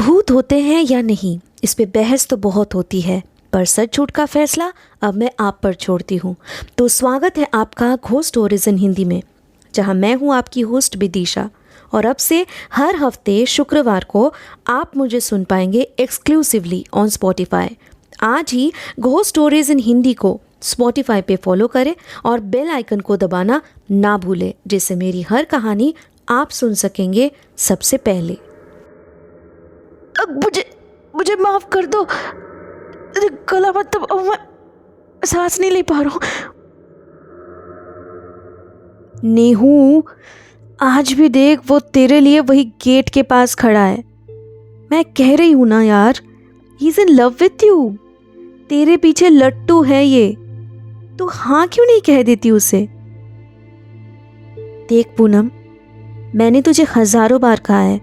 भूत होते हैं या नहीं, इस पे बहस तो बहुत होती है, पर सच झूठ का फैसला अब मैं आप पर छोड़ती हूँ। तो स्वागत है आपका घोस्ट स्टोरीज इन हिंदी में, जहाँ मैं हूँ आपकी होस्ट विदिशा। और अब से हर हफ्ते शुक्रवार को आप मुझे सुन पाएंगे एक्सक्लूसिवली ऑन स्पॉटिफाई। आज ही घोस्ट स्टोरीज इन हिंदी को स्पॉटिफाई पे फॉलो करें और बेल आइकन को दबाना ना भूलें, जिससे मेरी हर कहानी आप सुन सकेंगे सबसे पहले। अब मुझे माफ़ कर दो, गला मतलब अब मैं सांस नहीं ले पा रहा हूँ। नेहू, आज भी देख वो तेरे लिए वही गेट के पास खड़ा है। मैं कह रही हूँ ना यार, he is in love with you. तेरे पीछे लट्टू है ये, तू हाँ क्यों नहीं कह देती उसे? देख पूनम, मैंने तुझे हजारों बार कहा है,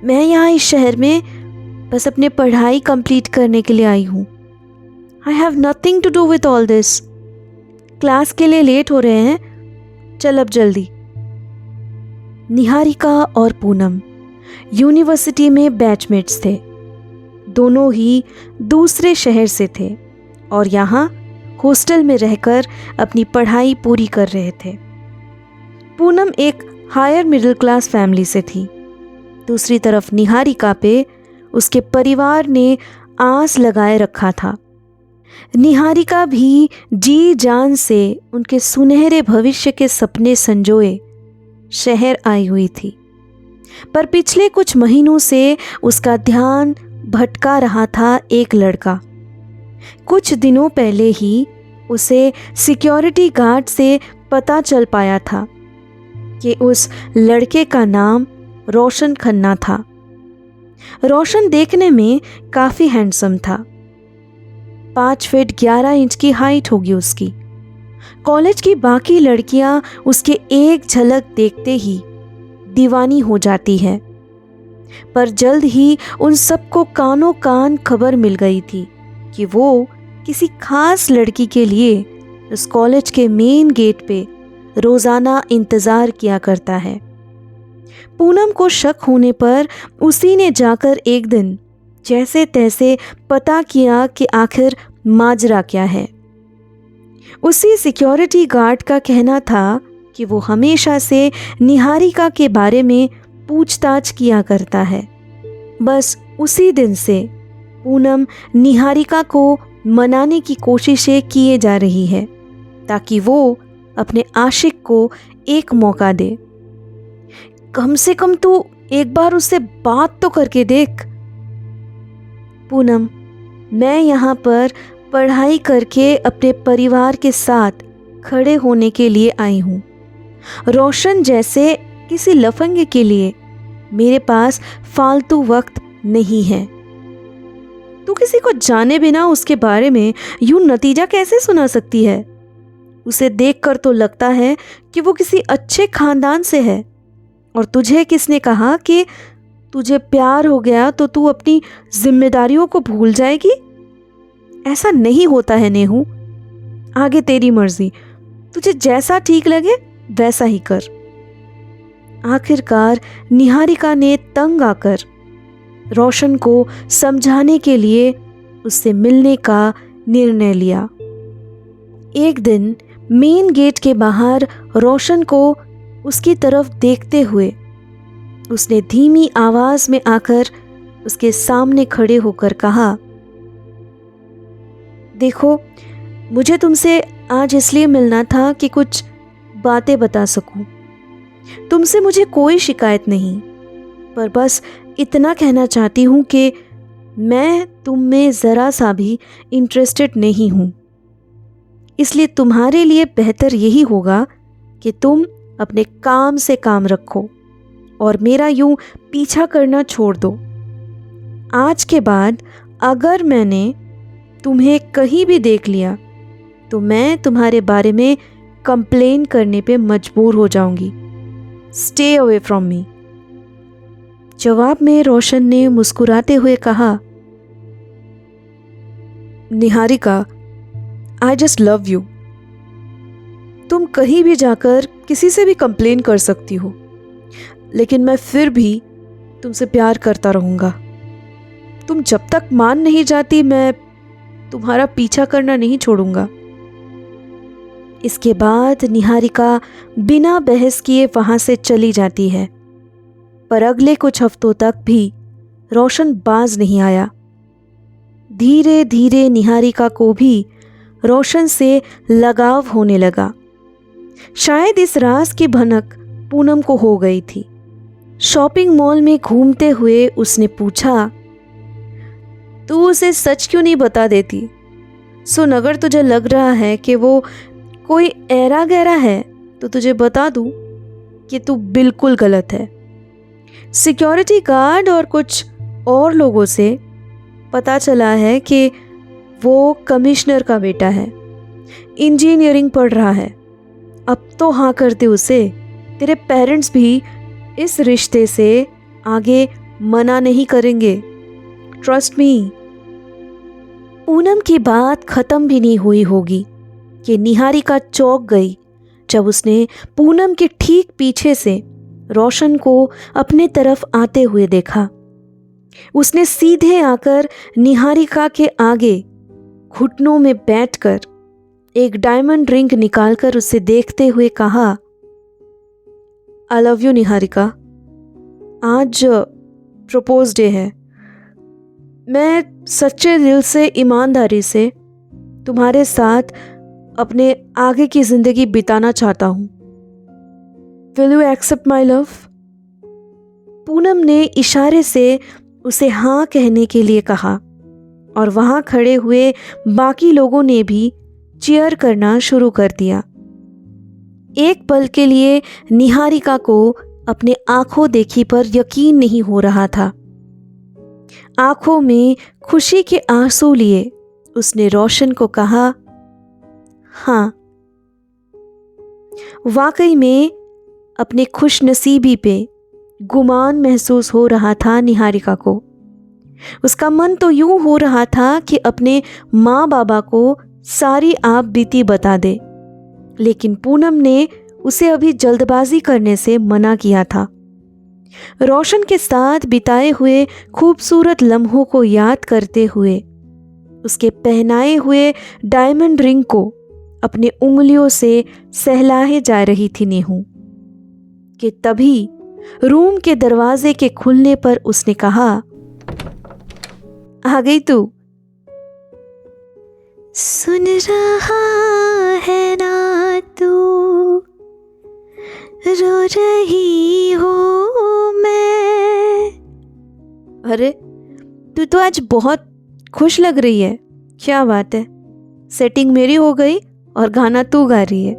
मैं यहाँ इस शहर में बस अपने पढ़ाई कंप्लीट करने के लिए आई हूँ। I have nothing to do with all this. Class के लिए लेट हो रहे हैं, चल अब जल्दी। निहारिका और पूनम यूनिवर्सिटी में बैचमेट्स थे। दोनों ही दूसरे शहर से थे और यहाँ हॉस्टल में रहकर अपनी पढ़ाई पूरी कर रहे थे। पूनम एक हायर मिडिल क्लास फैमिली से थी। दूसरी तरफ निहारिका पे उसके परिवार ने आस लगाए रखा था। निहारिका भी जी जान से उनके सुनहरे भविष्य के सपने संजोए शहर आई हुई थी, पर पिछले कुछ महीनों से उसका ध्यान भटका रहा था एक लड़का। कुछ दिनों पहले ही उसे सिक्योरिटी गार्ड से पता चल पाया था कि उस लड़के का नाम रोशन खन्ना था। रोशन देखने में काफ़ी हैंडसम था। 5 फीट 11 इंच की हाइट होगी उसकी। कॉलेज की बाकी लड़कियां उसके एक झलक देखते ही दीवानी हो जाती है, पर जल्द ही उन सबको कानों कान खबर मिल गई थी कि वो किसी खास लड़की के लिए उस कॉलेज के मेन गेट पे रोज़ाना इंतज़ार किया करता है। पूनम को शक होने पर उसी ने जाकर एक दिन जैसे तैसे पता किया कि आखिर माजरा क्या है। उसी सिक्योरिटी गार्ड का कहना था कि वो हमेशा से निहारिका के बारे में पूछताछ किया करता है। बस उसी दिन से पूनम निहारिका को मनाने की कोशिशें किए जा रही है ताकि वो अपने आशिक को एक मौका दे। कम से कम तू एक बार उससे बात तो करके देख। पूनम, मैं यहाँ पर पढ़ाई करके अपने परिवार के साथ खड़े होने के लिए आई हूँ। रोशन जैसे किसी लफंगे के लिए मेरे पास फालतू वक्त नहीं है। तू किसी को जाने बिना उसके बारे में यूं नतीजा कैसे सुना सकती है? उसे देखकर तो लगता है कि वो किसी अच्छे खानदान से है। और तुझे किसने कहा कि तुझे प्यार हो गया तो तू अपनी जिम्मेदारियों को भूल जाएगी? ऐसा नहीं होता है नेहू। आगे तेरी मर्जी, तुझे जैसा ठीक लगे वैसा ही कर। आखिरकार निहारिका ने तंग आकर रोशन को समझाने के लिए उससे मिलने का निर्णय लिया। एक दिन मेन गेट के बाहर रोशन को उसकी तरफ देखते हुए उसने धीमी आवाज में आकर उसके सामने खड़े होकर कहा, देखो, मुझे तुमसे आज इसलिए मिलना था कि कुछ बातें बता सकूं। तुमसे मुझे कोई शिकायत नहीं, पर बस इतना कहना चाहती हूं कि मैं तुम में ज़रा सा भी इंटरेस्टेड नहीं हूं। इसलिए तुम्हारे लिए बेहतर यही होगा कि तुम अपने काम से काम रखो और मेरा यूं पीछा करना छोड़ दो। आज के बाद अगर मैंने तुम्हें कहीं भी देख लिया तो मैं तुम्हारे बारे में कंप्लेन करने पे मजबूर हो जाऊंगी। Stay away from me. जवाब में रोशन ने मुस्कुराते हुए कहा, Niharika, I just love you. तुम कहीं भी जाकर किसी से भी कंप्लेन कर सकती हो, लेकिन मैं फिर भी तुमसे प्यार करता रहूँगा। तुम जब तक मान नहीं जाती मैं तुम्हारा पीछा करना नहीं छोड़ूंगा। इसके बाद निहारिका बिना बहस किए वहां से चली जाती है। पर अगले कुछ हफ्तों तक भी रोशन बाज नहीं आया। धीरे धीरे निहारिका को भी रोशन से लगाव होने लगा। शायद इस राज की भनक पूनम को हो गई थी। शॉपिंग मॉल में घूमते हुए उसने पूछा, तू उसे सच क्यों नहीं बता देती? सुन, अगर तुझे लग रहा है कि वो कोई ऐरा गहरा है तो तुझे बता दूं कि तू बिल्कुल गलत है। सिक्योरिटी गार्ड और कुछ और लोगों से पता चला है कि वो कमिश्नर का बेटा है, इंजीनियरिंग पढ़ रहा है। अब तो हाँ कर दे उसे। तेरे पेरेंट्स भी इस रिश्ते से आगे मना नहीं करेंगे, ट्रस्ट मी। पूनम की बात खत्म भी नहीं हुई होगी कि निहारिका चौंक गई जब उसने पूनम के ठीक पीछे से रोशन को अपने तरफ आते हुए देखा। उसने सीधे आकर निहारिका के आगे घुटनों में बैठकर एक डायमंड रिंग निकालकर उसे देखते हुए कहा, आई लव यू निहारिका। आज प्रपोज डे है। मैं सच्चे दिल से, ईमानदारी से तुम्हारे साथ अपने आगे की जिंदगी बिताना चाहता हूं। Will you accept my love? Poonam ने इशारे से उसे हाँ कहने के लिए कहा और वहां खड़े हुए बाकी लोगों ने भी चीयर करना शुरू कर दिया। एक पल के लिए निहारिका को अपने आंखों देखी पर यकीन नहीं हो रहा था। आंखों में खुशी के आंसू लिए उसने रोशन को कहा, हाँ। वाकई में अपने खुशनसीबी पे गुमान महसूस हो रहा था निहारिका को। उसका मन तो यूं हो रहा था कि अपने माँ बाबा को सारी आप बीती बता दे, लेकिन पूनम ने उसे अभी जल्दबाजी करने से मना किया था। रोशन के साथ बिताए हुए खूबसूरत लम्हों को याद करते हुए उसके पहनाए हुए डायमंड रिंग को अपने उंगलियों से सहलाए जा रही थी नेहू कि तभी रूम के दरवाजे के खुलने पर उसने कहा, आ गई तू? सुन रहा है ना तू, रो रही हो मैं। अरे तू तो आज बहुत खुश लग रही है, क्या बात है? सेटिंग मेरी हो गई और गाना तू गा रही है।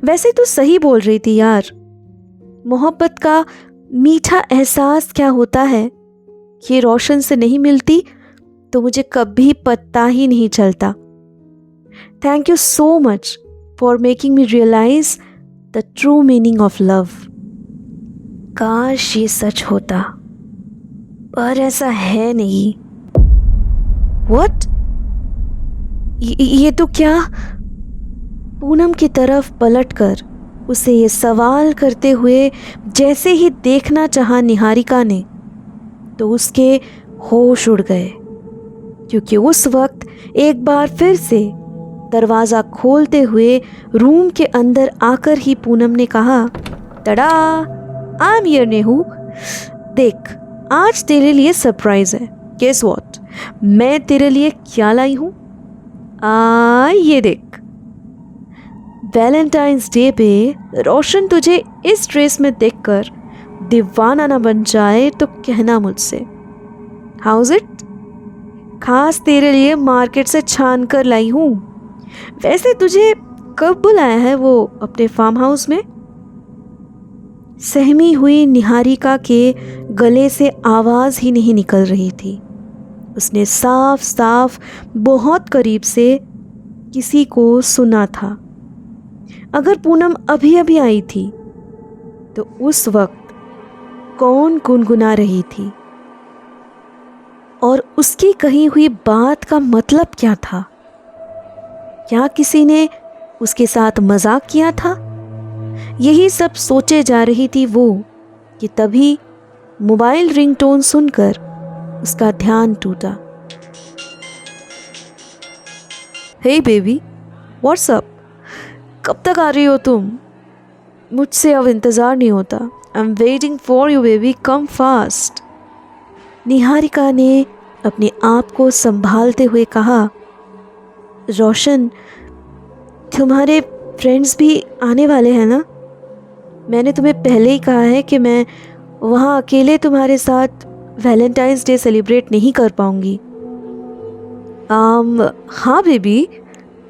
वैसे तू सही बोल रही थी यार, मोहब्बत का मीठा एहसास क्या होता है ये रोशन से नहीं मिलती तो मुझे कभी पता ही नहीं चलता। Thank you so much for making me realise the true meaning of love. काश ये सच होता, पर ऐसा है नहीं। व्हाट? ये तो क्या? पूनम की तरफ पलटकर उसे ये सवाल करते हुए जैसे ही देखना चाहा निहारिका ने, तो उसके होश उड़ गए, क्योंकि उस वक्त एक बार फिर से दरवाज़ा खोलते हुए रूम के अंदर आकर ही पूनम ने कहा, तड़ा, आई एम हियर नेहू। देख, आज तेरे लिए सरप्राइज है। Guess what? मैं तेरे लिए क्या लाई हूँ? ये देख। वैलेंटाइंस डे पे रोशन तुझे इस ड्रेस में देखकर दीवाना ना बन जाए तो कहना मुझसे। How's it? खास तेरे लिए मार्केट से छान कर लाई हूँ। वैसे तुझे कब बुलाया है वो अपने फार्म हाउस में? सहमी हुई निहारिका के गले से आवाज़ ही नहीं निकल रही थी। उसने साफ साफ बहुत करीब से किसी को सुना था। अगर पूनम अभी अभी आई थी तो उस वक्त कौन गुनगुना रही थी और उसकी कही हुई बात का मतलब क्या था? क्या किसी ने उसके साथ मजाक किया था? यही सब सोचे जा रही थी वो कि तभी मोबाइल रिंगटोन सुनकर उसका ध्यान टूटा। हे बेबी, व्हाट्स अप? कब तक आ रही हो तुम? मुझसे अब इंतज़ार नहीं होता। I am waiting for you baby, come fast. Niharika ने अपने आप को संभालते हुए कहा, रोशन, तुम्हारे फ्रेंड्स भी आने वाले हैं ना? मैंने तुम्हें पहले ही कहा है कि मैं वहाँ अकेले तुम्हारे साथ वैलेंटाइंस डे सेलिब्रेट नहीं कर पाऊँगी। हाँ बेबी,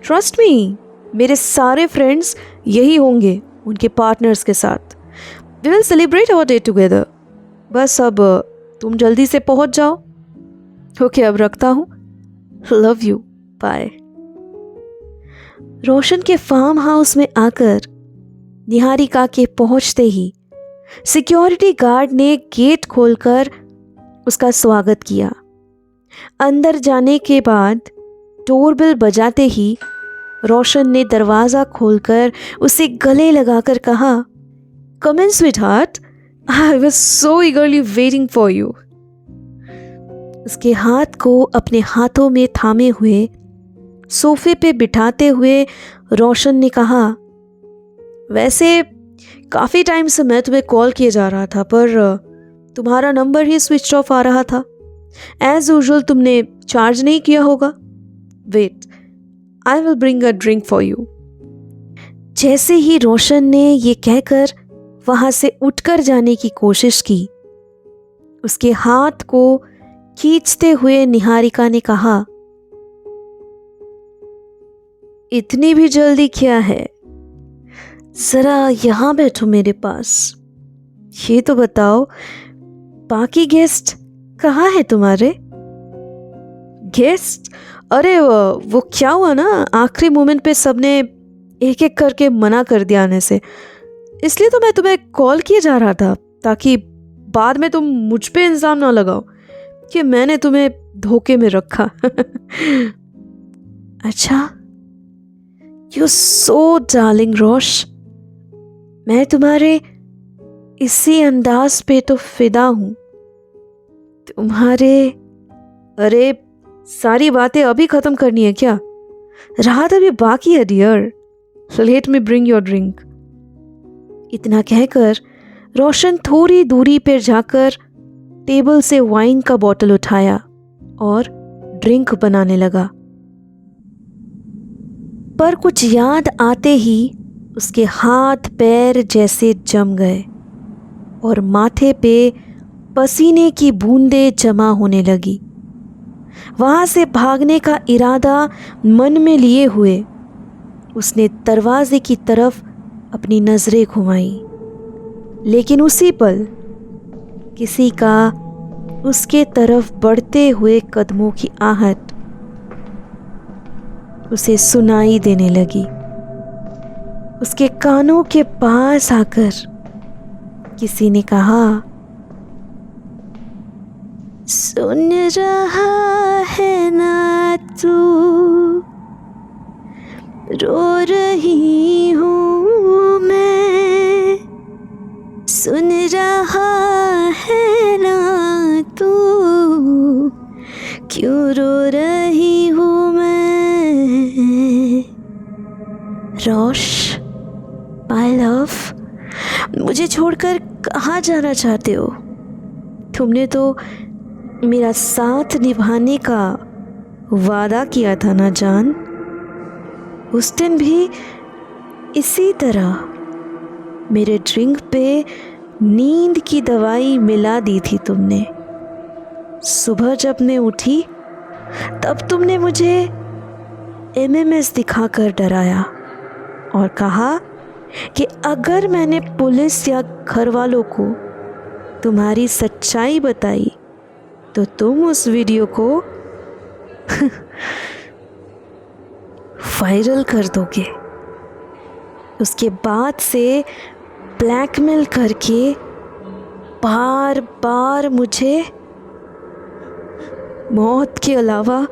ट्रस्ट मी, मेरे सारे फ्रेंड्स यही होंगे उनके पार्टनर्स के साथ। We will celebrate our day together. बस अब तुम जल्दी से पहुंच जाओ। ओके, अब रखता हूँ। Love you, bye. रोशन के फार्म हाउस में आकर निहारिका के पहुंचते ही सिक्योरिटी गार्ड ने गेट खोलकर उसका स्वागत किया। अंदर जाने के बाद डोरबेल बजाते ही रोशन ने दरवाज़ा खोलकर उसे गले लगाकर कहा, come in sweetheart, I was so eagerly waiting for you. उसके हाथ को अपने हाथों में थामे हुए सोफे पे बिठाते हुए रोशन ने कहा, वैसे काफ़ी टाइम से मैं तुम्हें कॉल किए जा रहा था, पर तुम्हारा नंबर ही स्विच ऑफ आ रहा था। एज यूजुअल तुमने चार्ज नहीं किया होगा। Wait, I will bring a drink for you. जैसे ही रोशन ने ये कहकर वहां से उठकर जाने की कोशिश की, उसके हाथ को खींचते हुए निहारिका ने कहा, इतनी भी जल्दी क्या है? जरा यहां बैठो मेरे पास। ये तो बताओ, बाकी गेस्ट कहाँ है तुम्हारे? गेस्ट? अरे वो क्या हुआ ना, आखिरी मोमेंट पे सबने एक एक करके मना कर दिया आने से, इसलिए तो मैं तुम्हें कॉल किए जा रहा था, ताकि बाद में तुम मुझ पे इल्जाम ना लगाओ कि मैंने तुम्हें धोखे में रखा। अच्छा, यू सो डार्लिंग रोश, मैं तुम्हारे इसी अंदाज पे तो फिदा हूं। तुम्हारे, अरे सारी बातें अभी खत्म करनी है क्या? रात अभी बाकी है dear. Let me bring your drink. इतना कहकर रोशन थोड़ी दूरी पर जाकर टेबल से वाइन का बोतल उठाया और ड्रिंक बनाने लगा। पर कुछ याद आते ही उसके हाथ पैर जैसे जम गए और माथे पे पसीने की बूंदें जमा होने लगी। वहां से भागने का इरादा मन में लिए हुए उसने दरवाजे की तरफ अपनी नजरें घुमाई, लेकिन उसी पल किसी का उसके तरफ बढ़ते हुए कदमों की आहट उसे सुनाई देने लगी। उसके कानों के पास आकर किसी ने कहा, सुन रहा है ना तू, रो रही हूँ मैं, सुन रहा है ना तू, क्यों रो रही हूँ मैं। रोश, माय लव, मुझे छोड़कर कहाँ जाना चाहते हो? तुमने तो मेरा साथ निभाने का वादा किया था ना जान। उस दिन भी इसी तरह मेरे ड्रिंक पे नींद की दवाई मिला दी थी तुमने। सुबह जब मैं उठी तब तुमने मुझे एमएमएस दिखाकर डराया और कहा कि अगर मैंने पुलिस या घर वालों को तुम्हारी सच्चाई बताई तो तुम उस वीडियो को वायरल कर दोगे। उसके बाद से ब्लैकमेल करके बार बार मुझे मौत के अलावा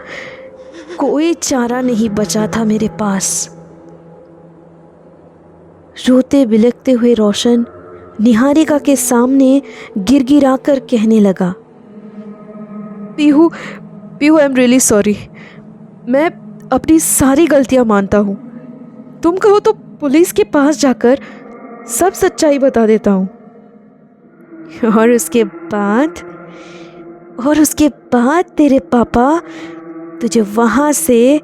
कोई चारा नहीं बचा था मेरे पास। रोते बिलखते हुए रोशन निहारिका के सामने गिड़गिड़ाकर कहने लगा, Pihu, Pihu, I am really sorry. मैं अपनी सारी गलतियां मानता हूँ। तुम कहो तो पुलिस के पास जाकर सब सच्चाई बता देता हूँ। और उसके बाद तेरे पापा तुझे वहां से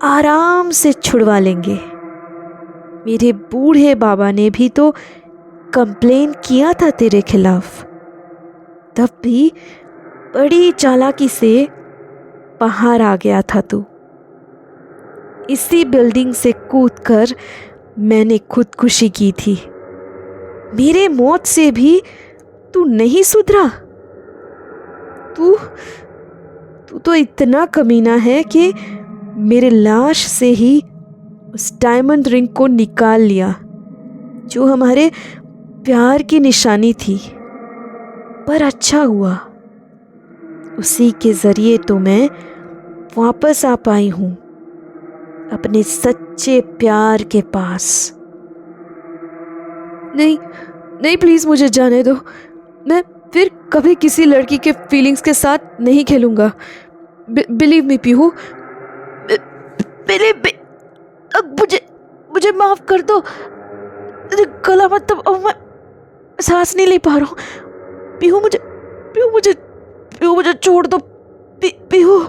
आराम से छुड़वा लेंगे। मेरे बूढ़े बाबा ने भी तो कंप्लेन किया था तेरे खिलाफ, तब भी बड़ी चालाकी से बाहर आ गया था तू। इसी बिल्डिंग से कूदकर मैंने खुदकुशी की थी। मेरे मौत से भी तू नहीं सुधरा। तू तो इतना कमीना है कि मेरे लाश से ही उस डायमंड रिंग को निकाल लिया जो हमारे प्यार की निशानी थी। पर अच्छा हुआ, उसी के जरिए तो मैं वापस आ पाई हूं अपने सच्चे प्यार के पास। नहीं नहीं, प्लीज मुझे जाने दो। मैं फिर कभी किसी लड़की के फीलिंग्स के साथ नहीं खेलूंगा। बिलीव मी पीहू, मुझे माफ कर दो। गला मत दबाओ, मैं सांस नहीं ले पा रहा हूँ। पीहू मुझे छोड़ दो। Pihu.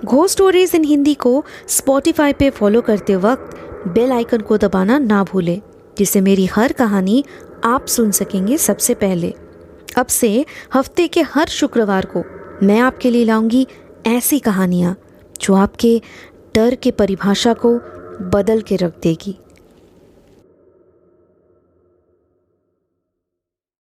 Ghost stories in Hindi को स्पॉटिफाई पे फॉलो करते वक्त बेल आइकन को दबाना ना भूलें, जिससे मेरी हर कहानी आप सुन सकेंगे सबसे पहले। अब से हफ्ते के हर शुक्रवार को मैं आपके लिए लाऊंगी ऐसी कहानियाँ जो आपके डर के परिभाषा को बदल के रख देगी।